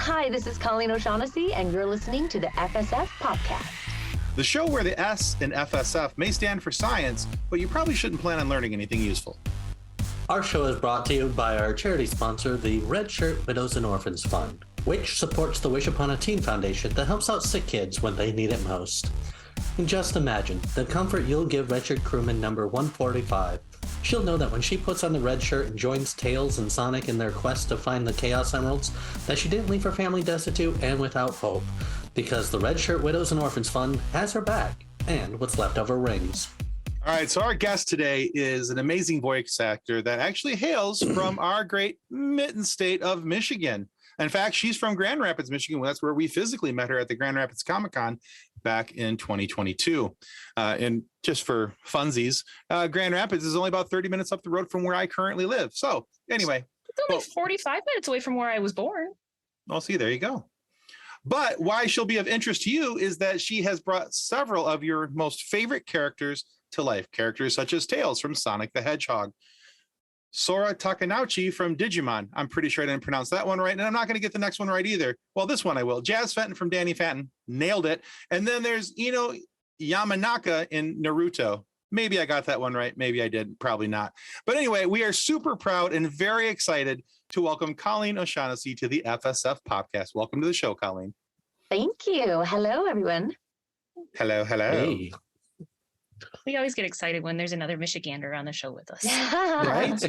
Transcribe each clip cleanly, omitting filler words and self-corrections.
Hi, this is Colleen O'Shaughnessey, and you're listening to the FSF PopCast. The show where the S in FSF may stand for science, but you probably shouldn't plan on learning anything useful. Our show is brought to you by our charity sponsor, the Red Shirt Widows and Orphans Fund, which supports the Wish Upon a Teen Foundation that helps out sick kids when they need it most. And just imagine the comfort you'll give Red Shirt crewman number 145. She'll know that when she puts on the red shirt and joins Tails and Sonic in their quest to find the Chaos Emeralds, that she didn't leave her family destitute and without hope, because the Red Shirt Widows and Orphans Fund has her back, and what's left of her rings. All right, so our guest today is an amazing voice actor that actually hails from our great Mitten State of Michigan. In fact, she's from Grand Rapids, Michigan. That's where we physically met her at the Grand Rapids ComicCon back in 2022. And just for funsies, Grand Rapids is only about 30 minutes up the road from where I currently live. So anyway. It's only 45 minutes away from where I was born. I'll see, there you go. But why she'll be of interest to you is that she has brought several of your most favorite characters to life. Characters such as Tails from Sonic the Hedgehog, Sora Takanouchi from Digimon. I'm pretty sure I didn't pronounce that one right, and I'm not going to get the next one right either. Well, this one I will. Jazz Fenton from Danny Phantom. Nailed it. And then there's Yamanaka in Naruto. Maybe I got that one right. Maybe I did. Probably not. But anyway, we are super proud and very excited to welcome Colleen O'Shaughnessey to the FSF PopCast. Welcome to the show, Colleen. Thank you. Hello, everyone. Hello, hello. Hey. We always get excited when there's another Michigander on the show with us. Right?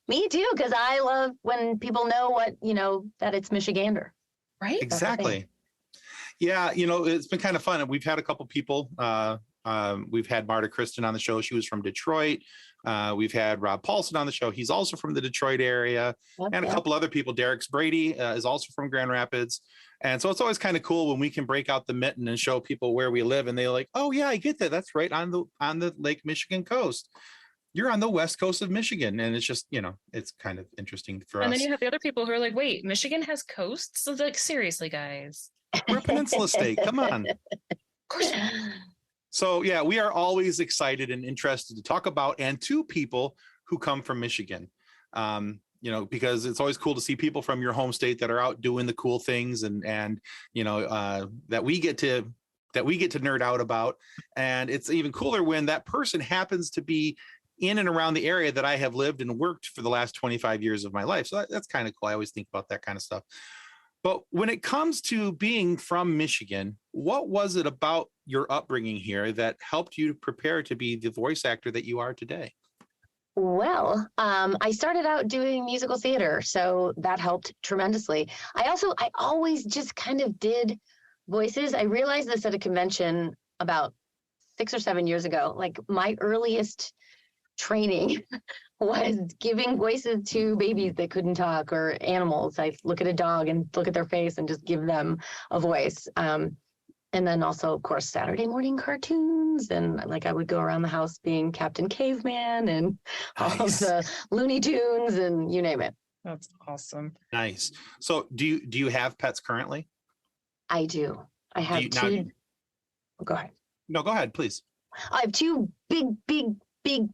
Me too, because I love when people know that it's Michigander. Right? Exactly. Yeah, it's been kind of fun. And we've had a couple people. We've had Marta Kristen on the show. She was from Detroit. We've had Rob Paulson on the show. He's also from the Detroit area. And a couple other people. Derek Brady is also from Grand Rapids. And so it's always kind of cool when we can break out the mitten and show people where we live, and they're like, "Oh yeah, I get that. That's right on the Lake Michigan coast. You're on the west coast of Michigan," and it's just it's kind of interesting for us. And then you have the other people who are like, "Wait, Michigan has coasts?" So like, seriously, guys, we're a peninsula state. Come on. Of course. So yeah, we are always excited and interested to talk about and to people who come from Michigan. Because it's always cool to see people from your home state that are out doing the cool things and that we get to nerd out about. And it's even cooler when that person happens to be in and around the area that I have lived and worked for the last 25 years of my life. So that's kind of cool. I always think about that kind of stuff. But when it comes to being from Michigan, what was it about your upbringing here that helped you prepare to be the voice actor that you are today? Well, I started out doing musical theater, so that helped tremendously. I always just kind of did voices. I realized this at a convention about 6 or 7 years ago. Like, my earliest training was giving voices to babies that couldn't talk or animals. I look at a dog and look at their face and just give them a voice. And then also, of course, Saturday morning cartoons. And I would go around the house being Captain Caveman and all of the Looney Tunes and you name it. That's awesome. Nice. So do you have pets currently? I do. I have two. Go ahead. No, go ahead, please. I have two big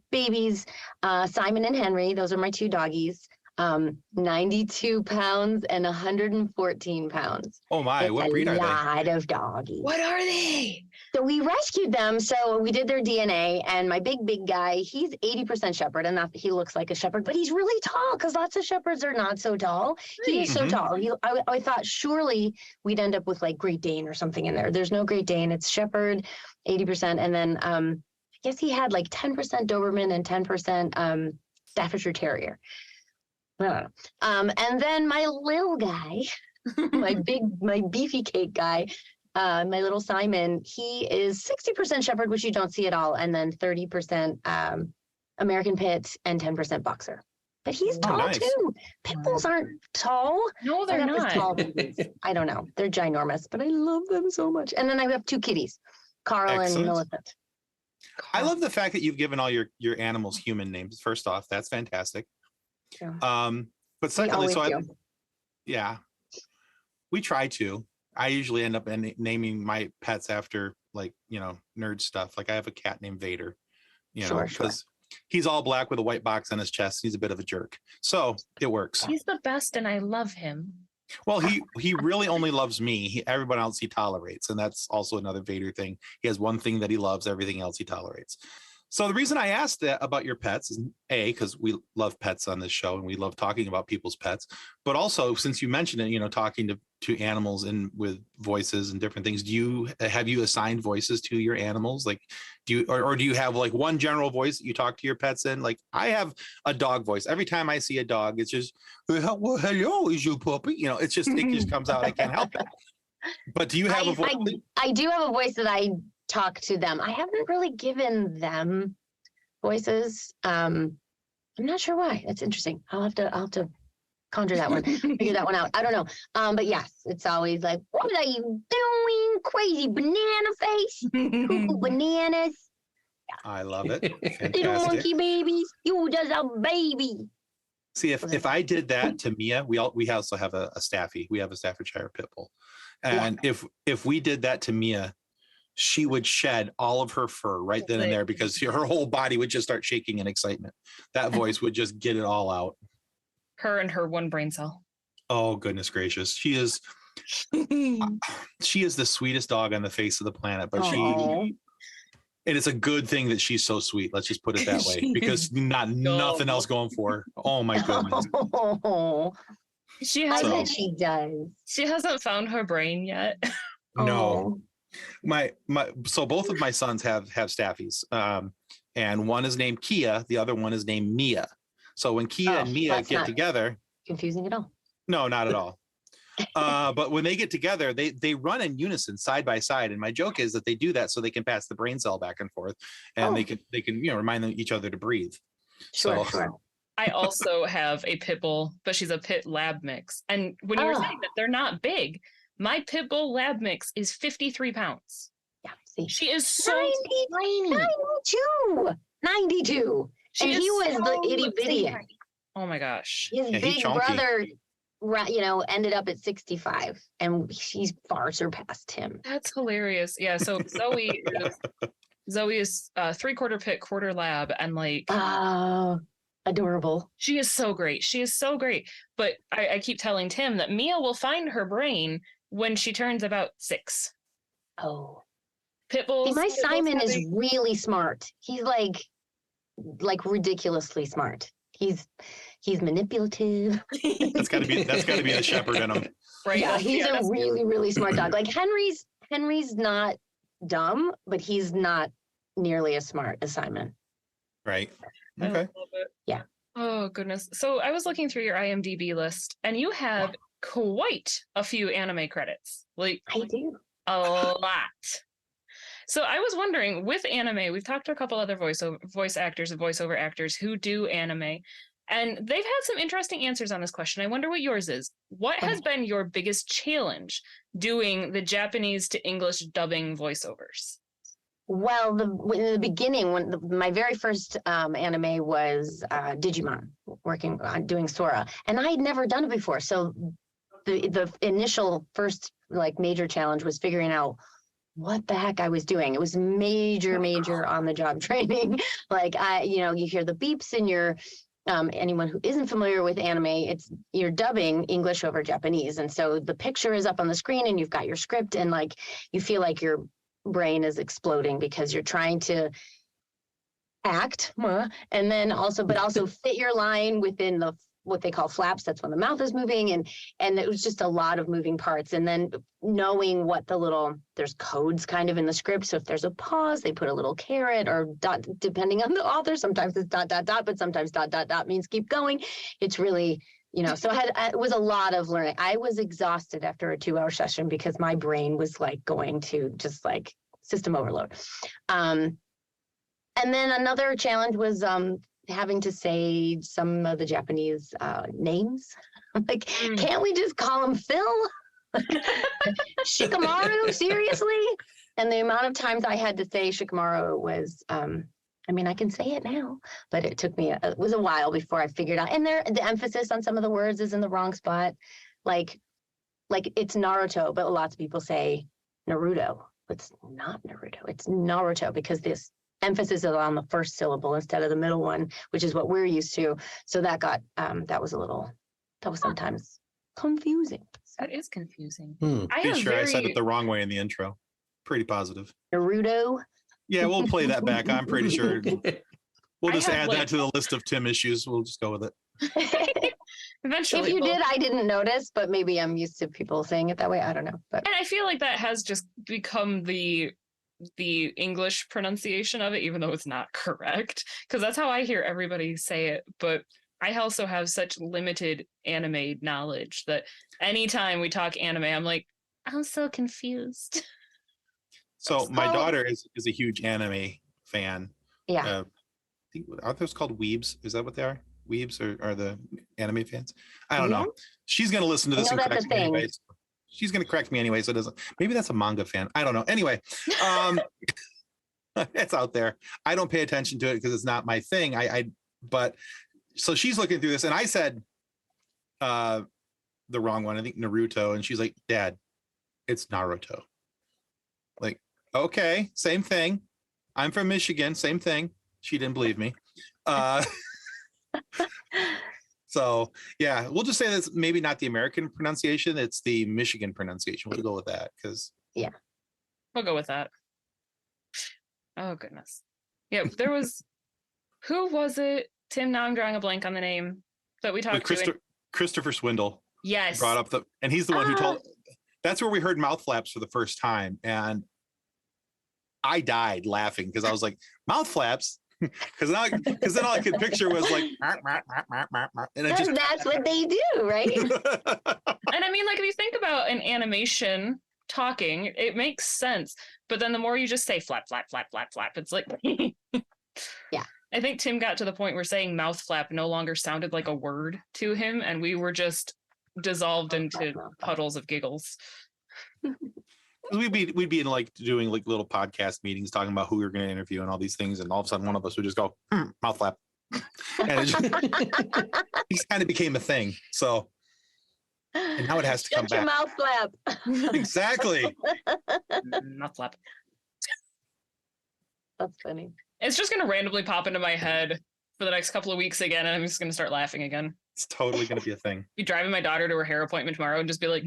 babies, Simon and Henry. Those are my two doggies. 92 pounds and 114 pounds. Oh my, what breed are they? A lot of doggies. What are they? So we rescued them. So we did their DNA, and my big guy, he's 80% shepherd, and he looks like a shepherd, but he's really tall because lots of shepherds are not so tall. He is so tall. I thought surely we'd end up with Great Dane or something in there. There's no Great Dane. It's shepherd, 80%. And then I guess he had 10% Doberman and 10% Staffordshire Terrier. And then my little guy, my beefy cake guy, my little Simon, he is 60% shepherd, which you don't see at all, and then 30% American Pit and 10% boxer. But he's tall too. Pit bulls aren't tall. No, they're not. Tall I don't know. They're ginormous, but I love them so much. And then I have two kitties, Carl and Millicent. I love the fact that you've given all your animals human names. First off, that's fantastic. Yeah. But secondly, we try to. I usually end up naming my pets after nerd stuff. I have a cat named Vader, because he's all black with a white box on his chest. He's a bit of a jerk, so it works. He's the best, and I love him. Well, he really only loves me. Everyone else he tolerates, and that's also another Vader thing. He has one thing that he loves, everything else he tolerates. So the reason I asked that about your pets is because we love pets on this show and we love talking about people's pets, but also since you mentioned it, talking to animals and with voices and different things. Have you assigned voices to your animals? Like, do you have like one general voice that you talk to your pets in? Like, I have a dog voice. Every time I see a dog, it's just, well, hello, is you puppy? It just comes out. I can't help it. But do you have a voice? I do have a voice that I talk to them. I haven't really given them voices. I'm not sure why. That's interesting. I'll have to conjure that one, figure that one out. I don't know. But yes, it's always like, what are you doing, crazy banana face? Bananas. I love it. Little monkey babies. You just a baby. See, if I did that to Mia, we also have a Staffy. We have a Staffordshire Pit Bull, and if we did that to Mia, she would shed all of her fur right then and there because her whole body would just start shaking in excitement. That voice would just get it all out. Her and her one brain cell. Oh, goodness gracious. She is the sweetest dog on the face of the planet, but and it's a good thing that she's so sweet. Let's just put it that way, because nothing else going for her. Oh my goodness. She hasn't found her brain yet. No. So both of my sons have Staffies, and one is named Kia, the other one is named Mia. So when Kia and Mia get together, confusing at all? No, not at all. But when they get together, they run in unison, side by side. And my joke is that they do that so they can pass the brain cell back and forth, and they can remind each other to breathe. Sure. I also have a pit bull, but she's a pit lab mix. And when you were saying that they're not big, my pit bull lab mix is 53 pounds. Yeah, see. She is so 92. And he was the itty bitty. Oh my gosh. His big brother, ended up at 65, and she's far surpassed him. That's hilarious. Yeah. So Zoe is 3/4 pit, quarter lab, and like. Adorable. She is so great. But I keep telling Tim that Mia will find her brain when she turns about 6. Oh. Pitbulls. My Simon is really smart. He's like ridiculously smart. He's manipulative. That's gotta be the shepherd in him. Right. Yeah, he's a really, really smart dog. Like Henry's not dumb, but he's not nearly as smart as Simon. Right. Okay. Yeah. Oh goodness. So I was looking through your IMDb list, and you have quite a few anime credits. Like, I do. A lot. So I was wondering, with anime, we've talked to a couple other voice actors and voiceover actors who do anime, and they've had some interesting answers on this question. I wonder what yours is. What has been your biggest challenge doing the Japanese to English dubbing voiceovers? Well, in the beginning, my very first anime was Digimon, working on doing Sora, and I had never done it before. So the initial first major challenge was figuring out what the heck I was doing. It was major on the job training. You hear the beeps in your anyone who isn't familiar with anime, you're dubbing English over Japanese, and so the picture is up on the screen, and you've got your script, and you feel like your brain is exploding because you're trying to act and then also fit your line within what they call flaps. That's when the mouth is moving, and it was just a lot of moving parts. And then knowing what there's codes kind of in the script. So if there's a pause, they put a little caret or dot, depending on the author. Sometimes it's ... but sometimes ... means keep going. It's really, so it was a lot of learning. I was exhausted after a 2-hour session because my brain was going to just system overload. And then another challenge was having to say some of the Japanese names. Can't we just call him Phil? Shikamaru, seriously? And the amount of times I had to say Shikamaru was, I can say it now, but it took me, it was a while before I figured out. And the emphasis on some of the words is in the wrong spot. Like it's Naruto, but lots of people say Naruto. It's not Naruto, it's Naruto, because this emphasis is on the first syllable instead of the middle one, which is what we're used to. So that was sometimes confusing. That is confusing. Pretty sure I said it the wrong way in the intro. Pretty positive. Naruto. Yeah, we'll play that back. I'm pretty sure. We'll just add like, that to the list of Tim issues. We'll just go with it. Eventually, If you did, I didn't notice, but maybe I'm used to people saying it that way. I don't know. But and I feel like that has just become the English pronunciation of it, even though it's not correct, because that's how I hear everybody say it. But I also have such limited anime knowledge that anytime we talk anime, I'm like, I'm so confused. So my daughter is a huge anime fan. yeah. I think, are those called weebs? Is that what they are? Weebs are the anime fans? I don't know. She's going to listen to this and correct me anyways. She's going to correct me anyway, so it doesn't. Maybe that's a manga fan. I don't know. Anyway, it's out there. I don't pay attention to it because it's not my thing. But so she's looking through this, and I said the wrong one. I think Naruto, and she's like, "Dad, it's Naruto." Like, okay, same thing. I'm from Michigan, same thing. She didn't believe me. So yeah, we'll just say that's maybe not the American pronunciation, it's the Michigan pronunciation. We'll go with that because We'll go with that. Oh goodness. Yeah, there was who was it? Tim, now I'm drawing a blank on the name that we talked to. Christopher Swindle. Yes. Brought up and he's the one who told. That's where we heard mouth flaps for the first time, and I died laughing because I was like, mouth flaps. Because then all I could picture was like, and That's what they do, right? And I mean, like, if you think about an animation talking, it makes sense. But then the more you just say flap, flap, flap, flap, flap, it's like, yeah. I think Tim got to the point where saying mouth flap no longer sounded like a word to him, and we were just dissolved into puddles of giggles. We'd be in like doing like little podcast meetings talking about who we were going to interview and all these things, and all of a sudden one of us would just go mouth flap, and it just kind of became a thing. So, and now it has to come back. Your mouth flap. Exactly. Mouth flap. That's funny. It's just going to randomly pop into my head for the next couple of weeks again, and I'm just going to start laughing again. It's totally going to be a thing. Be driving my daughter to her hair appointment tomorrow and just be like,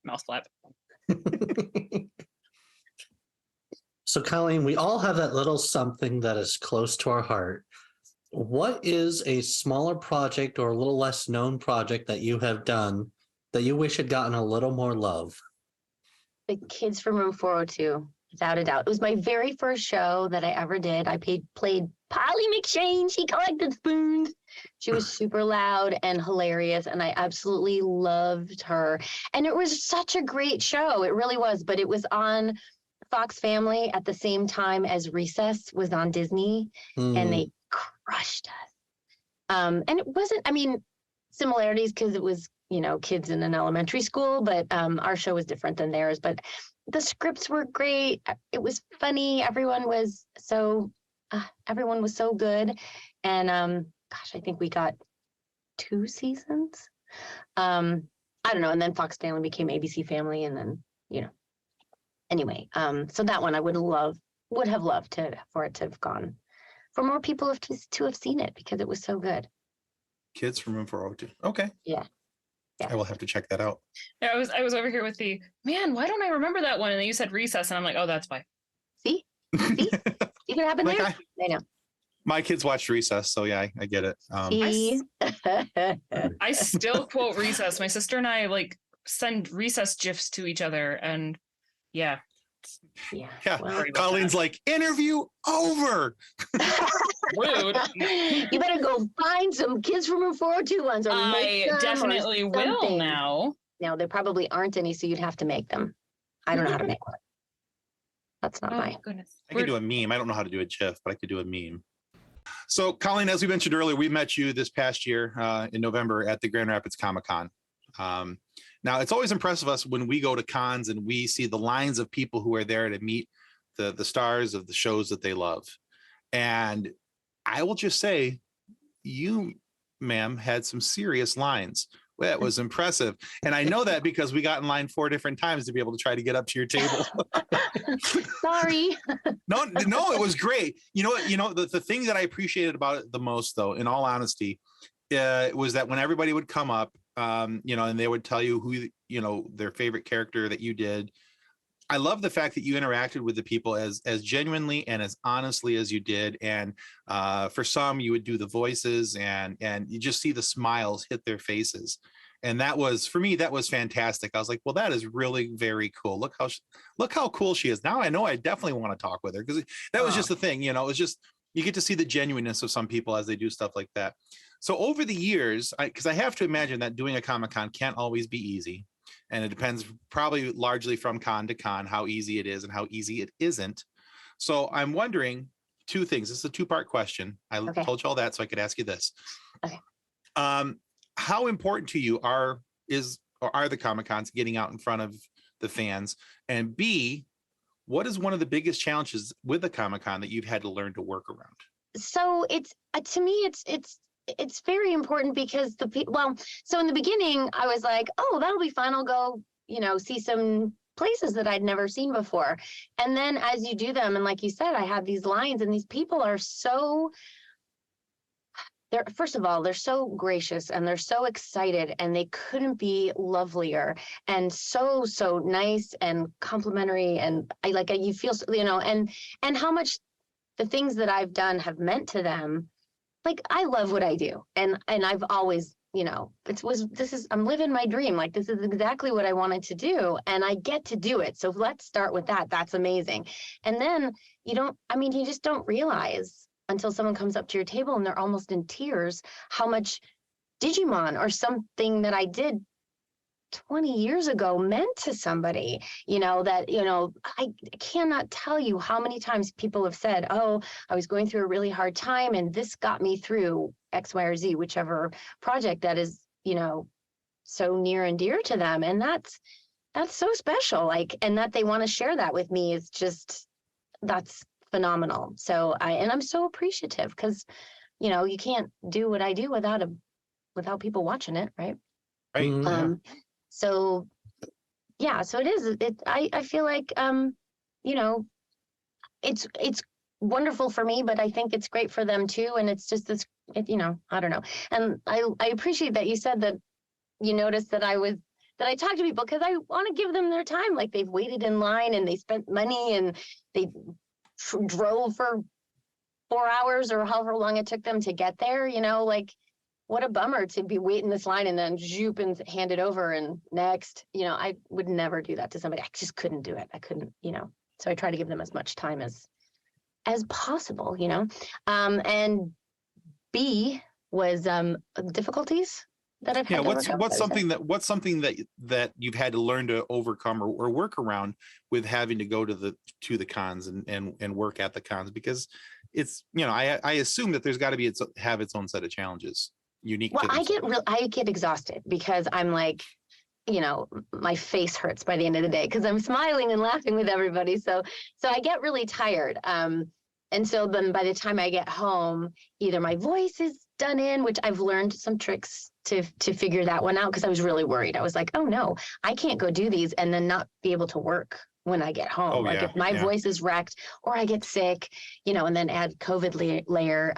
mouth flap. So, Colleen, we all have that little something that is close to our heart. What is a smaller project or a little less known project that you have done that you wish had gotten a little more love? The Kids from Room 402, without a doubt. It was my very first show that I ever did. I played Polly McShane. She collected spoons. She was super loud and hilarious, and I absolutely loved her. And it was such a great show. It really was. But it was on Fox Family at the same time as Recess was on Disney, and they crushed us. And it wasn't, I mean, similarities because it was, kids in an elementary school, but our show was different than theirs. But the scripts were great. It was funny. Everyone was so good. And gosh, I think we got 2 seasons. I don't know. And then Fox Family became ABC Family, and then, anyway. So that one I would have loved for it to have gone, for more people to have seen it, because it was so good. Kids from Room 402. Okay. Yeah. I will have to check that out. Yeah, I was over here with the, man, why don't I remember that one? And then you said Recess, and I'm like, oh, that's why. See? See what happened there? I know. My kids watched Recess, so yeah, I get it. I still quote Recess. My sister and I like send Recess GIFs to each other, and yeah. Yeah. Well, Colleen's like, interview over. Rude. You better go find some Kids from Room 402 ones. Or I definitely will now. No, there probably aren't any, so you'd have to make them. I don't know how to make one. That's not my goodness. I could do a meme. I don't know how to do a GIF, but I could do a meme. So, Colleen, as we mentioned earlier, we met you this past year in November at the Grand Rapids ComicCon. Now, it's always impressive us when we go to cons and we see the lines of people who are there to meet the stars of the shows that they love. And I will just say, you, ma'am, had some serious lines. That was impressive. And I know that because we got in line 4 different times to be able to try to get up to your table. Sorry. No, it was great. The thing that I appreciated about it the most, though, in all honesty, was that when everybody would come up, and they would tell you who, their favorite character that you did. I love the fact that you interacted with the people as genuinely and as honestly as you did. And for some, you would do the voices and you just see the smiles hit their faces. And that was, for me, that was fantastic. I was like, well, that is really very cool. Look how cool she is. Now I know I definitely want to talk with her, because that was just the thing, it was just, you get to see the genuineness of some people as they do stuff like that. So over the years, because I have to imagine that doing a Comic-Con can't always be easy. And it depends probably largely from con to con, how easy it is and how easy it isn't. So I'm wondering two things. This is a two-part question. I told you all that so I could ask you this. Okay. How important to you are the Comic-Cons getting out in front of the fans? And B, what is one of the biggest challenges with the Comic-Con that you've had to learn to work around? So it's to me, it's very important because so in the beginning I was like, oh, that'll be fun. I'll go, see some places that I'd never seen before. And then as you do them, and like you said, I have these lines, and these people are first of all, they're so gracious and they're so excited, and they couldn't be lovelier and so nice and complimentary. And you feel, and how much the things that I've done have meant to them. Like, I love what I do. And I've always, I'm living my dream. Like, this is exactly what I wanted to do, and I get to do it. So let's start with that. That's amazing. And then you just don't realize until someone comes up to your table and they're almost in tears how much Digimon or something that I did 20 years ago meant to somebody, I cannot tell you how many times people have said, oh, I was going through a really hard time and this got me through X, Y, or Z, whichever project that is, so near and dear to them. And that's so special. And that they want to share that with me is just, that's phenomenal. So I'm so appreciative, because, you can't do what I do without people watching it. Right. Right. So it is. I feel like, it's wonderful for me, but I think it's great for them too. And it's just this, I don't know. And I appreciate that you said that you noticed that I talk to people because I want to give them their time. Like, they've waited in line and they spent money and they drove for 4 hours or however long it took them to get there, what a bummer to be waiting this line and then zoop and hand it over and next. I would never do that to somebody. I just couldn't do it. I couldn't, so I try to give them as much time as possible, and B was difficulties that I've had to overcome. What's something that you've had to learn to overcome or work around with having to go to the cons and work at the cons? Because it's, I assume that there's got to have its own set of challenges. Unique. Well, I get exhausted because I'm like, my face hurts by the end of the day because I'm smiling and laughing with everybody. So I get really tired. And so then by the time I get home, either my voice is done in, which I've learned some tricks to figure that one out, because I was really worried. I was like, oh no, I can't go do these and then not be able to work when I get home. If my voice is wrecked or I get sick, and then add COVID layer.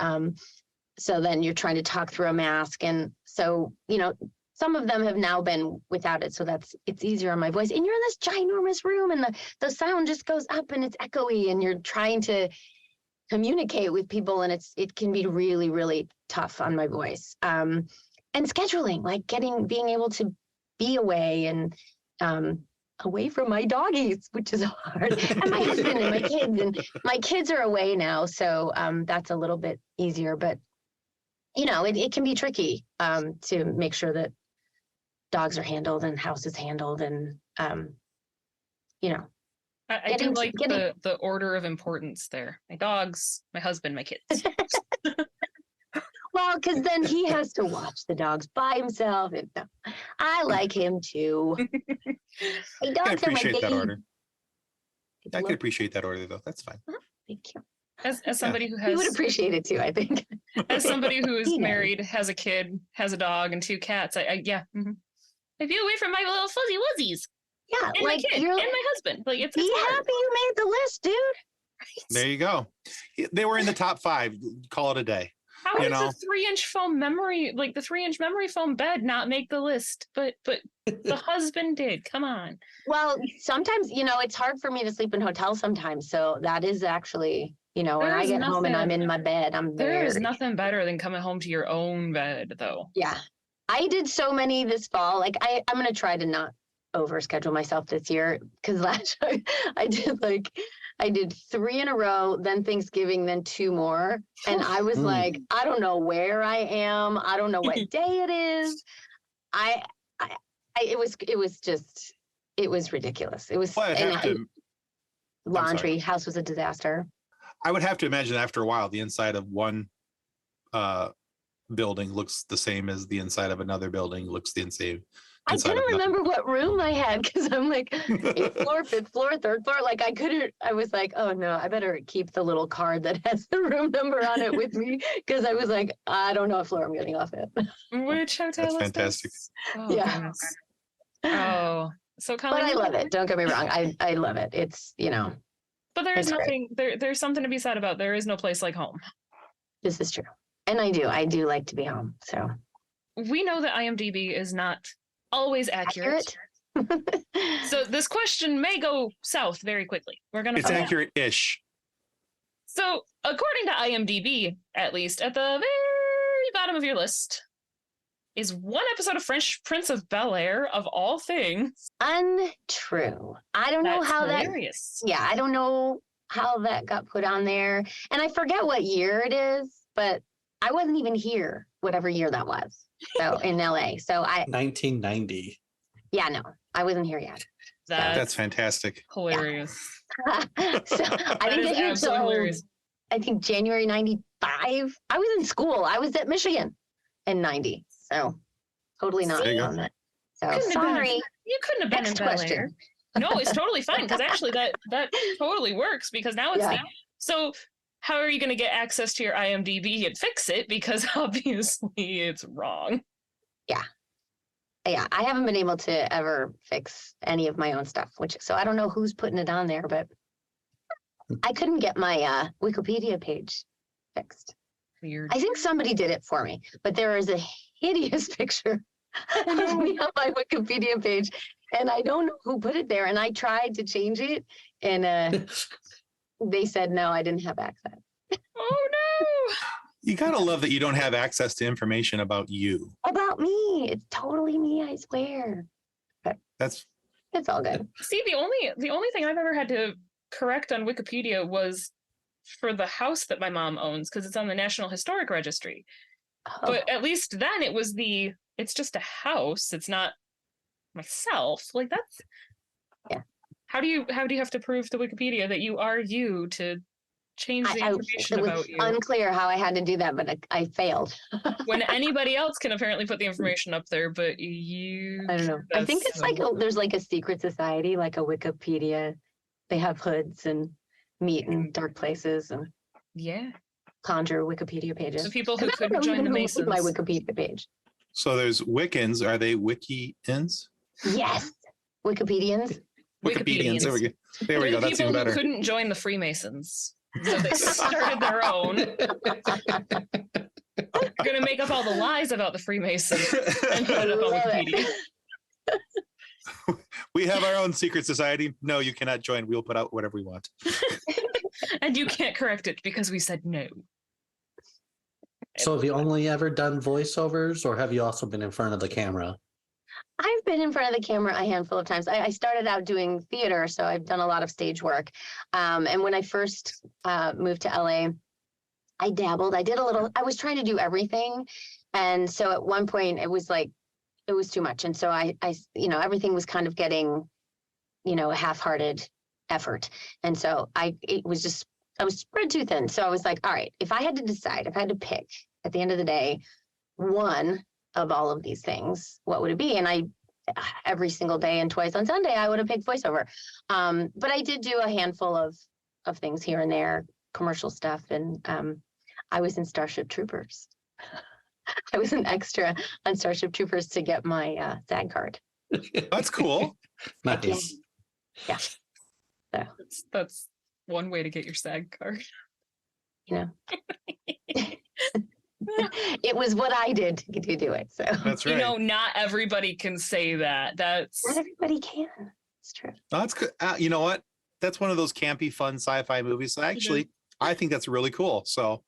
So then you're trying to talk through a mask. And so, some of them have now been without it. So it's easier on my voice. And you're in this ginormous room and the sound just goes up and it's echoey and you're trying to communicate with people. And it can be really, really tough on my voice. And scheduling, like being able to be away and away from my doggies, which is hard. And my husband and my kids. And my kids are away now. So that's a little bit easier. But it can be tricky to make sure that dogs are handled and house is handled and, I do like the order of importance there. My dogs, my husband, my kids. Well, because then he has to watch the dogs by himself. And I like him too. Hey, dogs I appreciate that order. I can Look. appreciate that order though. That's fine. Thank you. As somebody who has, You would appreciate it too, I think. as somebody who is He knows. married, has a kid, has a dog and 2 cats, I be away from my little fuzzy wuzzies Yeah, and my kid and my husband. Like it's be hard. happy you made the list, dude. There you go. They were in the top 5. Call it a day. How You does know? a 3-inch foam memory, like the 3-inch memory foam bed, not make the list? But the husband did. Come on. Well, sometimes, it's hard for me to sleep in hotels sometimes. So that is actually, when I There's get home and I'm in my bed, I'm There is very, nothing better than coming home to your own bed, though. yeah. I did so many this fall. Like I'm going to try to not overschedule myself this year because last year I did 3 in a row, then Thanksgiving, then 2 more. And I was like, I don't know where I am. I don't know what day it is. It was ridiculous. It was Well, laundry. House was a disaster. I would have to imagine after a while, the inside of one building looks the same as the inside of another building looks the same. I couldn't remember what room I had because I'm like 8th floor, 5th floor, 3rd floor. Like I was like, oh no, I better keep the little card that has the room number on it with me because I was like, I don't know what floor I'm getting off at. Which hotel That's is fantastic. this? Oh, Yeah. goodness. Oh, so Colleen, But I love it. Don't get me wrong. I love it. It's, But there is it's nothing. There's something to be said about there is no place like home. this is true. And I do like to be home. So We know that IMDb is not always accurate. So this question may go south very quickly. We're gonna. It's find out. accurate-ish. So according to IMDb, at least at the very bottom of your list, is one episode of French Prince of Bel-Air of all things. Untrue. I don't know That's how hilarious. that. Yeah, I don't know how that got put on there, and I forget what year it is, but I wasn't even here, whatever year that was. So in LA. So 1990. yeah, no, I wasn't here yet. That's fantastic. Hilarious. So I That didn't is get here absolutely till hilarious. I think January 95. I was in school. I was at Michigan in 90. So totally not There you go. on that. So Couldn't have been sorry. You couldn't have been Next in Bel-Air. question. No, it's totally fine because actually that totally works because now it's Yeah. so. How are you going to get access to your IMDb and fix it? Because obviously it's wrong. Yeah, I haven't been able to ever fix any of my own stuff, so I don't know who's putting it on there, but I couldn't get my Wikipedia page fixed. Weird. I think somebody did it for me, but there is a hideous picture of me on my Wikipedia page, and I don't know who put it there, and I tried to change it, and they said, no, I didn't have access. Oh no! You gotta love that you don't have access to information about you. About me. It's totally me, I swear. That's It's all good. See, the only thing I've ever had to correct on Wikipedia was for the house that my mom owns because it's on the National Historic Registry. Oh, But at least then it's just a house. It's not myself. Like that's Yeah. How do you have to prove to Wikipedia that you are you to change the information it was about you unclear how I had to do that, but I failed. when anybody else can apparently put the information up there, but you I don't know. I think that's it's like there's like a secret society, like a Wikipedia. They have hoods and meet in dark places and yeah. conjure Wikipedia pages. So people who 'Cause I don't couldn't know join even the who made Masons. my Wikipedia page. so there's Wiccans. Are they Wiki-ins? Yes, Wikipedians. Wikipedians. There we go. There we go. That's people even better. who couldn't join the Freemasons. So they started their own. They're gonna make up all the lies about the Freemasons and put it up on Love it. Wikipedia. We have our own secret society. No, you cannot join. We'll put out whatever we want. And you can't correct it because we said no. So have you only ever done voiceovers or have you also been in front of the camera? I've been in front of the camera a handful of times. I started out doing theater, so I've done a lot of stage work. And when I first moved to LA, I dabbled. I was trying to do everything. And so at one point it was too much. And so I everything was kind of getting, a half-hearted effort. And so I was spread too thin. So I was like, all right, if I had to pick at the end of the day, one of all of these things, what would it be? And every single day and twice on Sunday, I would have picked voiceover. But I did do a handful of things here and there, commercial stuff. And I was in Starship Troopers. I was an extra on Starship Troopers to get my SAG card. That's cool. Nice. Yeah. So, That's one way to get your SAG card. It was what I did to do it. So That's right. Not everybody can say that. That's not everybody can. It's true. No, that's good. You know what? That's one of those campy, fun sci-fi movies. Actually, I think that's really cool. So,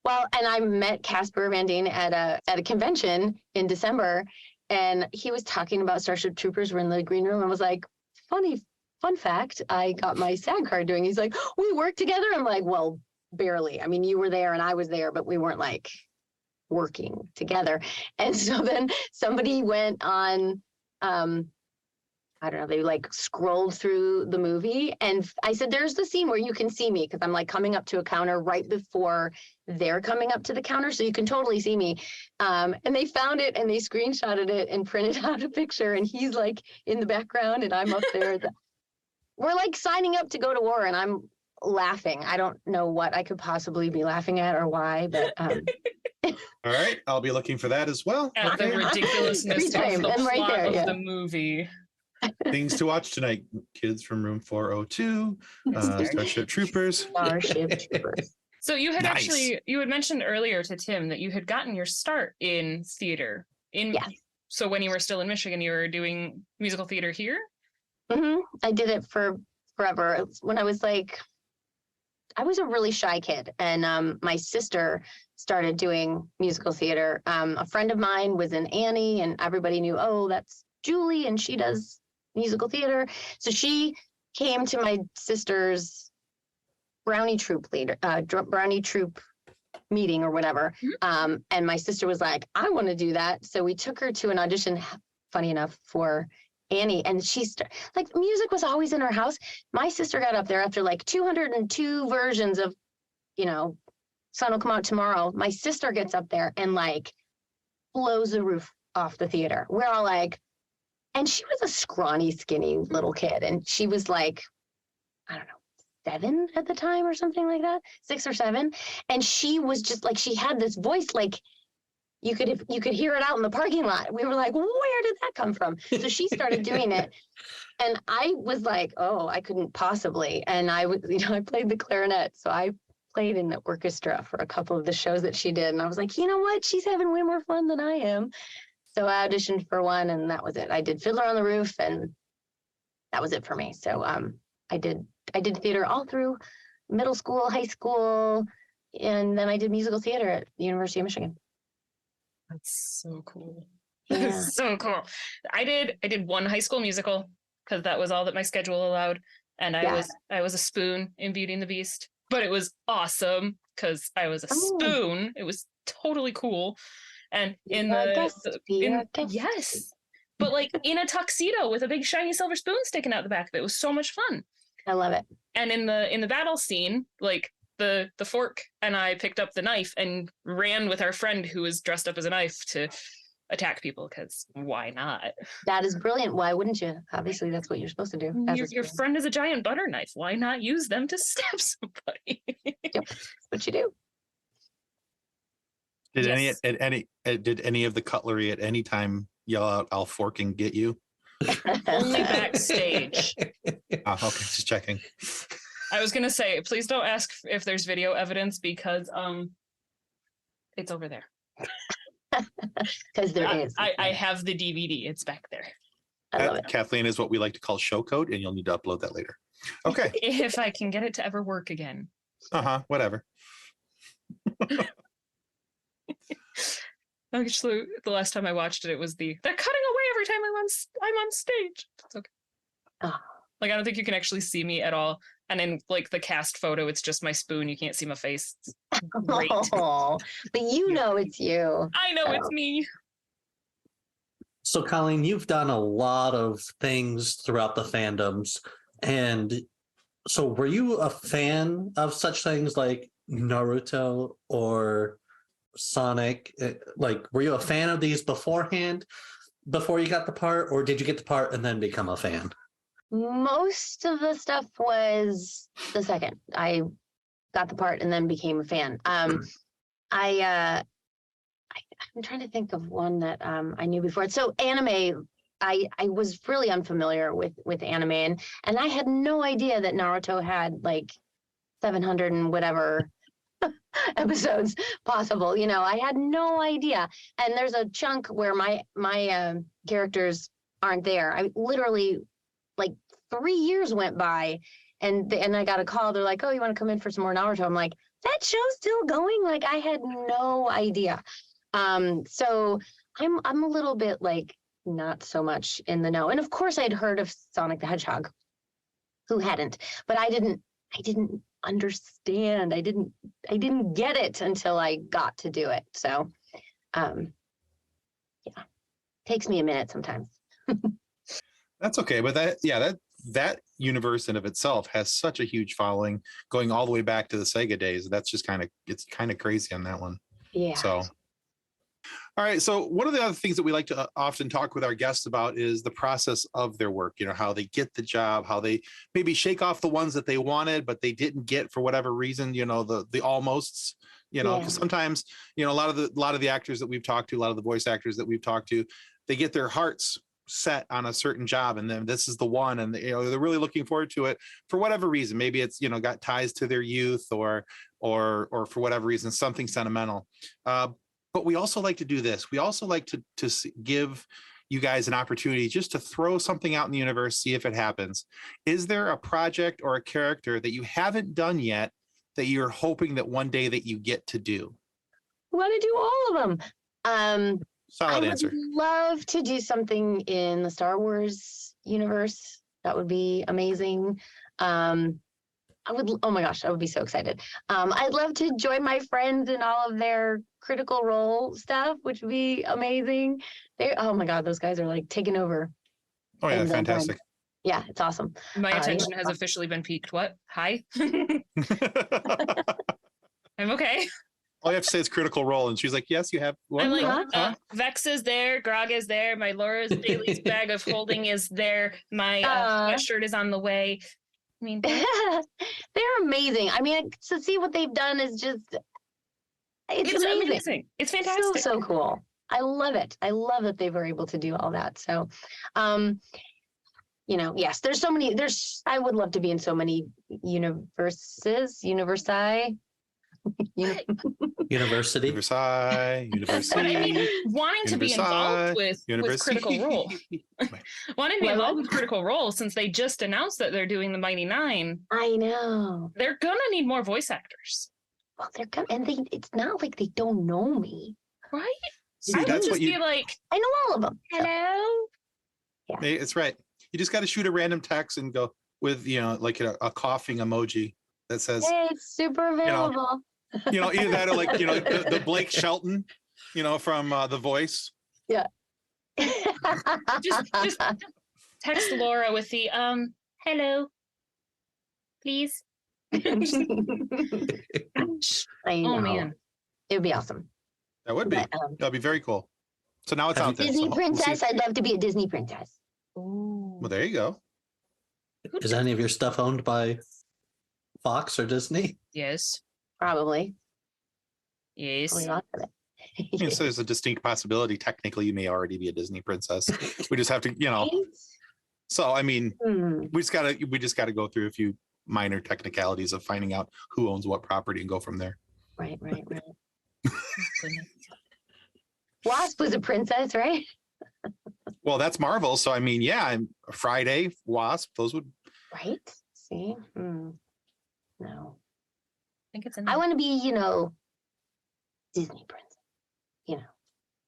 well, and I met Casper Van Dien at a convention in December, and he was talking about Starship Troopers. We're in the green room, and was like, fun fact, I got my SAG card doing. He's like, we worked together. I'm like, well, barely. I mean, you were there and I was there, but we weren't like working together. And so then somebody went on, I don't know, they like scrolled through the movie, and I said, there's the scene where you can see me, because I'm like coming up to a counter right before they're coming up to the counter, so you can totally see me. And they found it and they screenshotted it and printed out a picture, and he's like in the background and I'm up there. We're like signing up to go to war, and I'm laughing. I don't know what I could possibly be laughing at or why, but all right, I'll be looking for that as well. At the ridiculousness of the I'm right plot there, of the movie. Things to watch tonight: Kids from Room 402, Starship Troopers. Starship Troopers. So you had you had mentioned earlier to Tim that you had gotten your start in theater. Yes. So when you were still in Michigan, you were doing musical theater here? Mm-hmm. I did it for forever. When I was like, I was a really shy kid, and my sister started doing musical theater. A friend of mine was in Annie, and everybody knew, oh, that's Julie, and she does musical theater. So she came to my sister's brownie troop meeting or whatever. And my sister was like, I want to do that. So we took her to an audition, funny enough, for Annie. And like, music was always in our house. My sister got up there after like 202 versions of, Sun Will Come Out Tomorrow. My sister gets up there and like blows the roof off the theater. We're all like, and she was a scrawny, skinny little kid. And she was like, I don't know, 7 at the time or something like that, 6 or 7. And she was just like, she had this voice, like you could hear it out in the parking lot. We were like, where did that come from? So she started doing it. And I was like, oh, I couldn't possibly. And I played the clarinet. So I played in the orchestra for a couple of the shows that she did. And I was like, you know what? She's having way more fun than I am. So I auditioned for one, and that was it. I did Fiddler on the Roof, and that was it for me. So I did theater all through middle school, high school, and then I did musical theater at the University of Michigan. That's so cool. Yeah. So cool. I did one high school musical because that was all that my schedule allowed, and I was a spoon in Beauty and the Beast. But it was awesome because I was a spoon. It was totally cool. And yes, but like in a tuxedo with a big shiny silver spoon sticking out the back of it. It was so much fun. I love it. And in the battle scene, like the fork and I picked up the knife and ran with our friend who was dressed up as a knife to attack people, because why not? That is brilliant. Why wouldn't you? Obviously, that's what you're supposed to do. Your friend is a giant butter knife. Why not use them to stab somebody? Yep, that's what you do. Did any of the cutlery at any time yell out, "I'll fork and get you"? Only backstage. Oh, okay, just checking. I was gonna say, please don't ask if there's video evidence, because it's over there. Because there is. I have the DVD. It's back there. I love it. Kathleen is what we like to call show code, and you'll need to upload that later. Okay. If I can get it to ever work again. Whatever. Actually, the last time I watched it, it was they're cutting away every time I'm on stage. It's okay. Oh. Like, I don't think you can actually see me at all. And in like the cast photo, it's just my spoon. You can't see my face. It's great. Oh, but it's you. I know it's me. So, Colleen, you've done a lot of things throughout the fandoms. And so were you a fan of such things like Naruto or Sonic? Like, were you a fan of these beforehand, before you got the part, or did you get the part and then become a fan? Most of the stuff was the second. I got the part and then became a fan. I'm trying to think of one that I knew before. So anime, I was really unfamiliar with anime, and I had no idea that Naruto had like 700 and whatever episodes possible. You know, I had no idea. And there's a chunk where my characters aren't there. I literally, like 3 years went by, and I got a call. They're like, "Oh, you want to come in for some more Naruto?" I'm like, "That show's still going?" Like, I had no idea. So I'm a little bit like not so much in the know. And of course, I'd heard of Sonic the Hedgehog. Who hadn't? But I didn't understand. I didn't get it until I got to do it. So, yeah, takes me a minute sometimes. That's okay, but that universe in of itself has such a huge following, going all the way back to the Sega days. That's just it's kind of crazy on that one. Yeah. So, all right. So one of the other things that we like to often talk with our guests about is the process of their work. You know, how they get the job, how they maybe shake off the ones that they wanted, but they didn't get for whatever reason. You know, the almosts. You know, because sometimes, you know, a lot of the actors that we've talked to, a lot of the voice actors that we've talked to, they get their hearts set on a certain job, and then this is the one, and you know, they're really looking forward to it for whatever reason. Maybe it's, you know, got ties to their youth, or for whatever reason, something sentimental. But we also like to do this. We also like to give you guys an opportunity just to throw something out in the universe, see if it happens. Is there a project or a character that you haven't done yet that you're hoping that one day that you get to do? I want to do all of them. Solid answer. I would love to do something in the Star Wars universe. That would be amazing. Oh my gosh, I would be so excited. I'd love to join my friends in all of their Critical Role stuff, which would be amazing. Oh my God, those guys are like taking over. Oh yeah, fantastic. Yeah, it's awesome. My attention has officially been piqued. What? Hi? I'm okay. All you have to say is Critical Role, and she's like, "Yes, you have one." I'm like, Vex is there, Grog is there, my Laura's Daly's bag of holding is there, my sweatshirt is on the way. I mean, they're amazing. I mean, to see what they've done is just, it's amazing. It's fantastic. So cool. I love it. I love that they were able to do all that. So, you know, yes, there's so many, I would love to be in so many university. University. University. But I mean, wanting to be involved with Critical Role. Wanting to be involved with Critical Role, since they just announced that they're doing the Mighty Nine. I know. They're gonna need more voice actors. Well, they're gonna, and it's not like they don't know me. Right? See, I would that's just what be like, I know all of them. hello? Yeah. It's right. You just got to shoot a random text and go with, you know, like a coughing emoji that says, "Hey, it's super available." You know, either that or like, you know, the Blake Shelton, you know, from The Voice. Yeah. just text Laura with the hello, please. I know. Oh man, it would be awesome. That would be. That'd be very cool. So now it's out there. Disney So princess. I'd love to be a Disney princess. ooh. Well, there you go. Is any of your stuff owned by Fox or Disney? Yes. Probably. Yes. Probably lots of I mean, so there's a distinct possibility. Technically, you may already be a Disney princess. We just have to, you know. So I mean, we just gotta go through a few minor technicalities of finding out who owns what property and go from there. Right. Wasp was a princess, right? Well, that's Marvel. So I mean, yeah, I'm Friday, Wasp. Those would. Right. See. No. I think it's I want to be, you know, Disney princess. You know,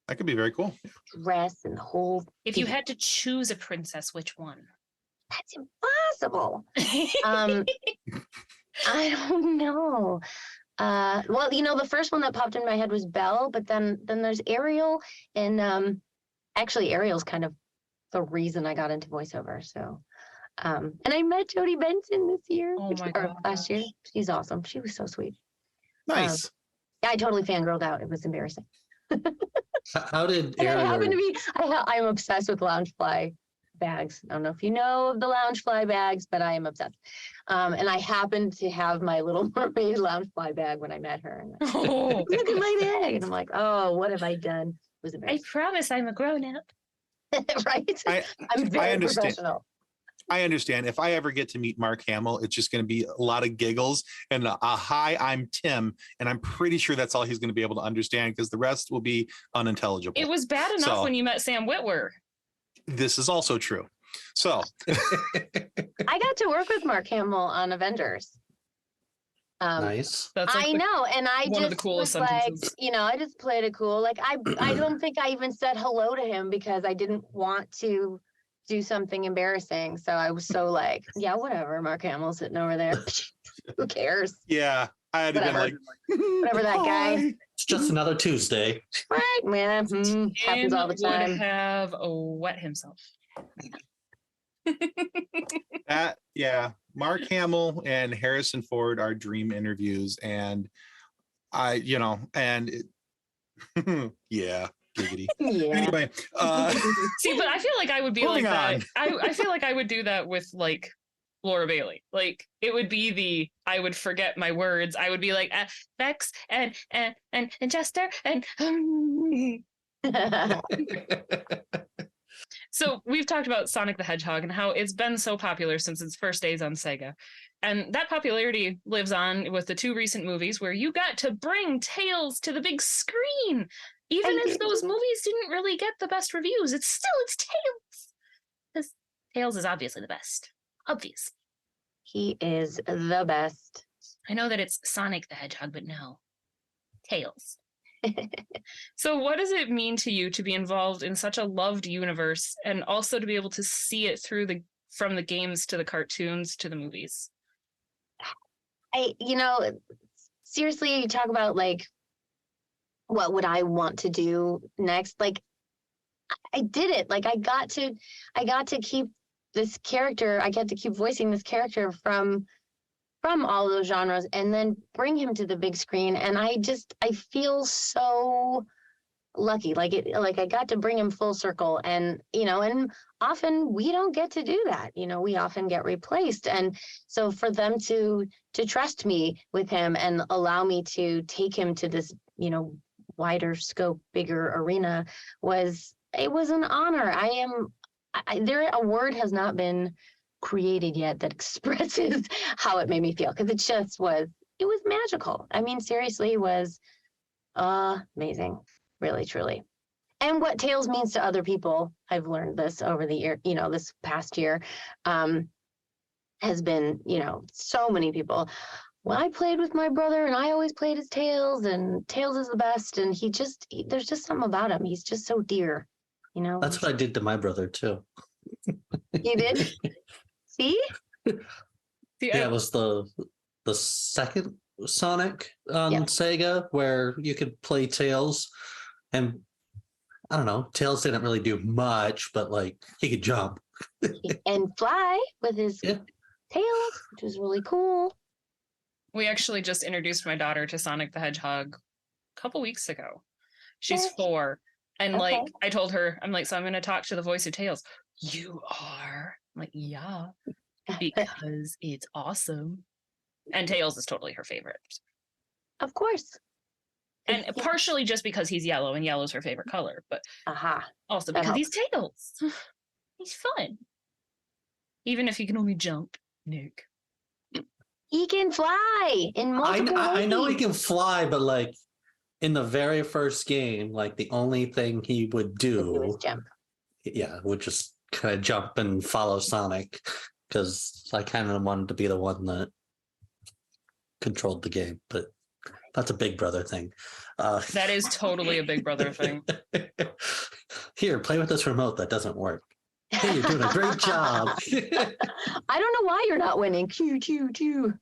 That could be very cool. dress and the whole. If you had to choose a princess, which one? That's impossible. I don't know. Well, you know, the first one that popped in my head was Belle, but then there's Ariel, and actually Ariel's kind of the reason I got into voiceover. So, and I met Jodie Benson this year, Oh my or last year. gosh. She's awesome. She was so sweet. Nice. Yeah, I totally fangirled out. It was embarrassing. How did And I happen to Ariel? be, I'm obsessed with Loungefly bags. I don't know if you know of the Loungefly bags, but I am obsessed. And I happened to have my Little Mermaid Loungefly bag when I met her. And I, Oh, look at my bag. And I'm like, oh, what have I done? It was I embarrassing. promise I'm a grown up. Right? I I'm very understand. professional. I understand. If I ever get to meet Mark Hamill, it's just going to be a lot of giggles and hi, I'm Tim. And I'm pretty sure that's all he's going to be able to understand because the rest will be unintelligible. It was bad enough when you met Sam Witwer. This is also true. So I got to work with Mark Hamill on Avengers. Nice. That's like I know, and I one of just the coolest was like, sentences. I just played it cool. Like I don't think I even said hello to him because I didn't want to do something embarrassing. So I was so like, yeah, whatever. Mark Hamill's sitting over there. Who cares? Yeah, I had been like, whatever that guy. It's just another Tuesday. Right, man. Happens all the time. Would have wet himself. Mark Hamill and Harrison Ford are dream interviews, and yeah, giggity. Yeah. Anyway, See, but I feel like I would be like moving that. on. I feel like I would do that with like Laura Bailey. Like it would be I would forget my words. I would be like Vex and Chester and. So we've talked about Sonic the Hedgehog and how it's been so popular since its first days on Sega. And that popularity lives on with the 2 recent movies where you got to bring Tails to the big screen. Even if those movies didn't really get the best reviews, it's Tails. Because Tails is obviously the best. Obviously. He is the best. I know that it's Sonic the Hedgehog, but no. Tails. So what does it mean to you to be involved in such a loved universe and also to be able to see it through from the games to the cartoons to the movies? Seriously, you talk about like, what would I want to do next? Like, I did it. Like, I got to keep this character. I get to keep voicing this character from all those genres and then bring him to the big screen. And I feel so lucky. Like I got to bring him full circle, and and often we don't get to do that. We often get replaced. And so for them to trust me with him and allow me to take him to this, wider scope, bigger arena was an honor. A word has not been created yet that expresses how it made me feel, because it was magical. I mean, seriously, it was amazing, really, truly. And what Tails means to other people, I've learned this over the year, this past year, has been, so many people. Well, I played with my brother and I always played as Tails, and Tails is the best. And there's just something about him. He's just so dear, That's what I did to my brother too. You did? See? Yeah, it was the second Sonic on Sega where you could play Tails, and I don't know, Tails didn't really do much, but like he could jump and fly with his tails, which was really cool. We actually just introduced my daughter to Sonic the Hedgehog a couple weeks ago. She's 4. And like I told her, I'm like, so I'm going to talk to the voice of Tails. You are? I'm like, yeah, because it's awesome. And Tails is totally her favorite. Of course. And partially just because he's yellow and yellow's her favorite color, but also because he's Tails. He's fun. Even if he can only jump, Nick. He can fly in multiple ways. I know he can fly, but like in the very first game, like the only thing he would do was jump. Yeah, would just kind of jump and follow Sonic, because I kind of wanted to be the one that controlled the game, but that's a Big Brother thing. That is totally a Big Brother thing. Here, play with this remote that doesn't work. Hey, you're doing a great job. I don't know why you're not winning. Choo, choo, choo.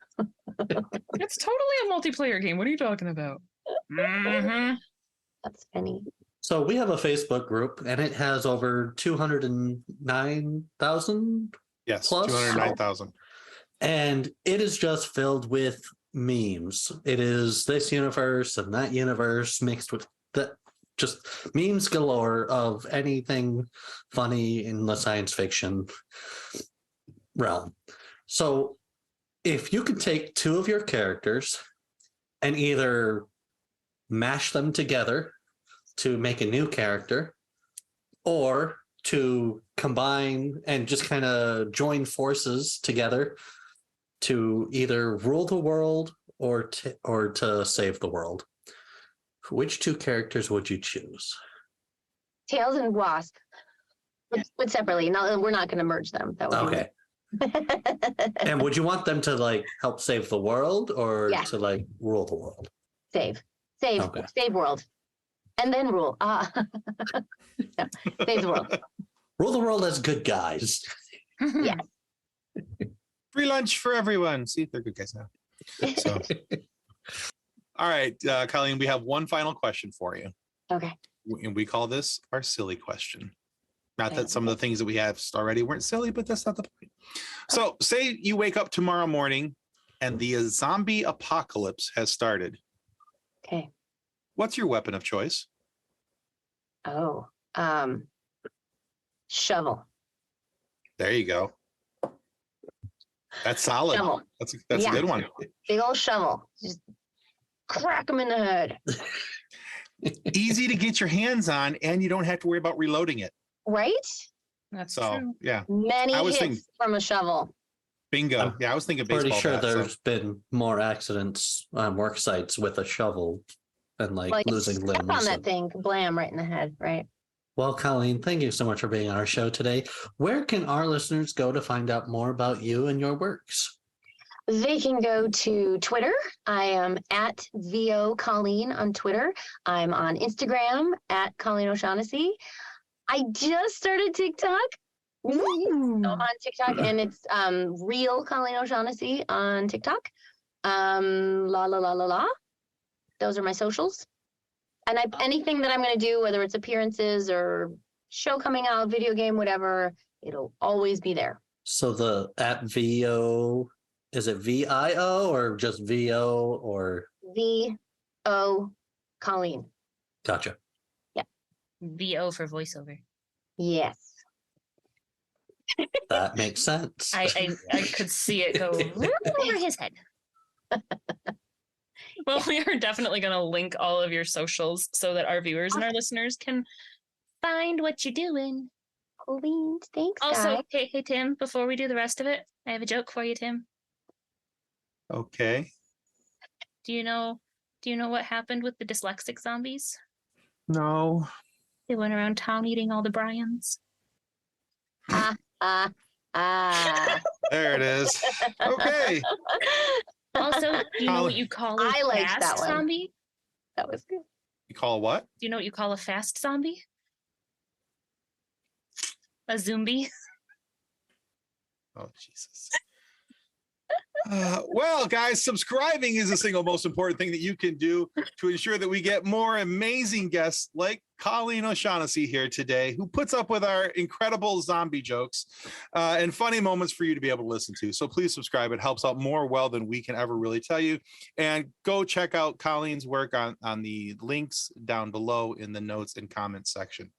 It's totally a multiplayer game. What are you talking about? Mm-hmm. That's funny. So we have a Facebook group, and it has over 209,000. Yes, plus 209,000. And it is just filled with memes. It is this universe and that universe mixed with just memes galore of anything funny in the science fiction realm. So if you could take 2 of your characters and either mash them together to make a new character, or to combine and just kind of join forces together to either rule the world or to save the world. Which two characters would you choose? Tails and Wasp, but separately. No, we're not going to merge them. That would Okay. And would you want them to like help save the world or to like rule the world? Save world, and then rule. No, save the world. Rule the world as good guys. Yes. Free lunch for everyone. See, they're good guys now. So, all right, Colleen, we have one final question for you. Okay. And we call this our silly question. Not that some of the things that we have already weren't silly, but that's not the point. So say you wake up tomorrow morning and the zombie apocalypse has started. Okay. What's your weapon of choice? Oh, shovel. There you go. That's solid. Shovel. That's a good one. Big old shovel. Just crack them in the head. Easy to get your hands on, and you don't have to worry about reloading it. Right? That's So, true. yeah. Many hits from a shovel. Bingo. Yeah, I was thinking baseball. Pretty sure bat, there's been more accidents on work sites with a shovel and like losing step limbs. on that thing, blam, right in the head, right? Well, Colleen, thank you so much for being on our show today. Where can our listeners go to find out more about you and your works? They can go to Twitter. I am at VO Colleen on Twitter. I'm on Instagram at Colleen O'Shaughnessey. I just started TikTok. So I'm on TikTok, and it's real Colleen O'Shaughnessey on TikTok. La la la la la. Those are my socials. And anything that I'm going to do, whether it's appearances or show coming out, video game, whatever, it'll always be there. So the at VO, is it VIO or just VO or? VO Colleen. Gotcha. VO for voiceover. Yes. That makes sense. I could see it go over his head. Well, we are definitely going to link all of your socials so that our viewers and our listeners can find what you're doing. Colleen, thanks. Also, guys. hey Tim, before we do the rest of it, I have a joke for you, Tim. Okay. Do you know what happened with the dyslexic zombies? No. They went around town eating all the Bryans. There it is. Okay. Also, do you know what you call a I liked fast that one. zombie? That was good. You call what? Do you know what you call a fast zombie? A zombie. Oh, Jesus. Well, guys, subscribing is the single most important thing that you can do to ensure that we get more amazing guests like Colleen O'Shaughnessey here today, who puts up with our incredible zombie jokes and funny moments for you to be able to listen to. So please subscribe. It helps out more well than we can ever really tell you. And go check out Colleen's work on the links down below in the notes and comments section.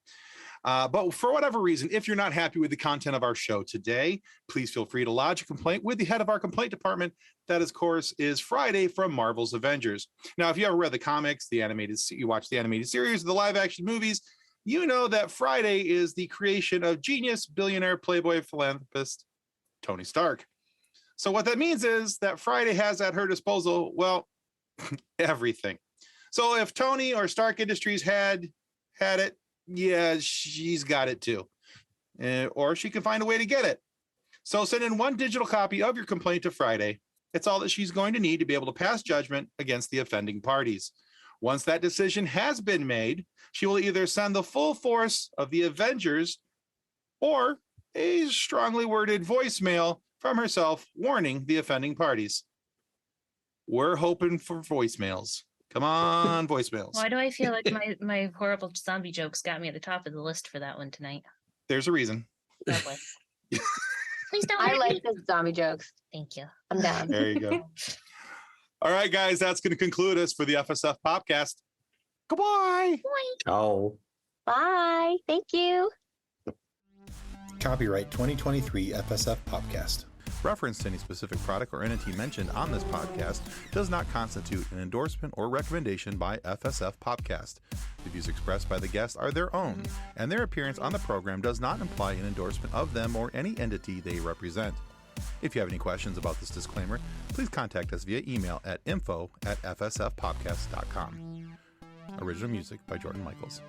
But for whatever reason, if you're not happy with the content of our show today, please feel free to lodge a complaint with the head of our complaint department. That, of course, is Friday from Marvels Avengers. Now, if you ever read the comics, you watch the animated series, the live action movies, you know that Friday is the creation of genius, billionaire, playboy, philanthropist Tony Stark. So what that means is that Friday has at her disposal, well, everything. So if Tony or Stark Industries had it, yeah, she's got it too. Or she can find a way to get it. So send in one digital copy of your complaint to Friday. It's all that she's going to need to be able to pass judgment against the offending parties. Once that decision has been made, she will either send the full force of the Avengers or a strongly worded voicemail from herself warning the offending parties. We're hoping for voicemails. Come on, voicemails. Why do I feel like my horrible zombie jokes got me at the top of the list for that one tonight? There's a reason. Lovely. Please don't. I like the zombie jokes. Thank you. I'm down. There you go. All right, guys, that's going to conclude us for the FSF PopCast. Goodbye. Oh. Bye. Thank you. Copyright 2023 FSF PopCast. Reference to any specific product or entity mentioned on this podcast does not constitute an endorsement or recommendation by FSF PopCast. The views expressed by the guests are their own, and their appearance on the program does not imply an endorsement of them or any entity they represent. If you have any questions about this disclaimer, please contact us via email at info@fsfpopcast.com. Original music by Jordan Michaels.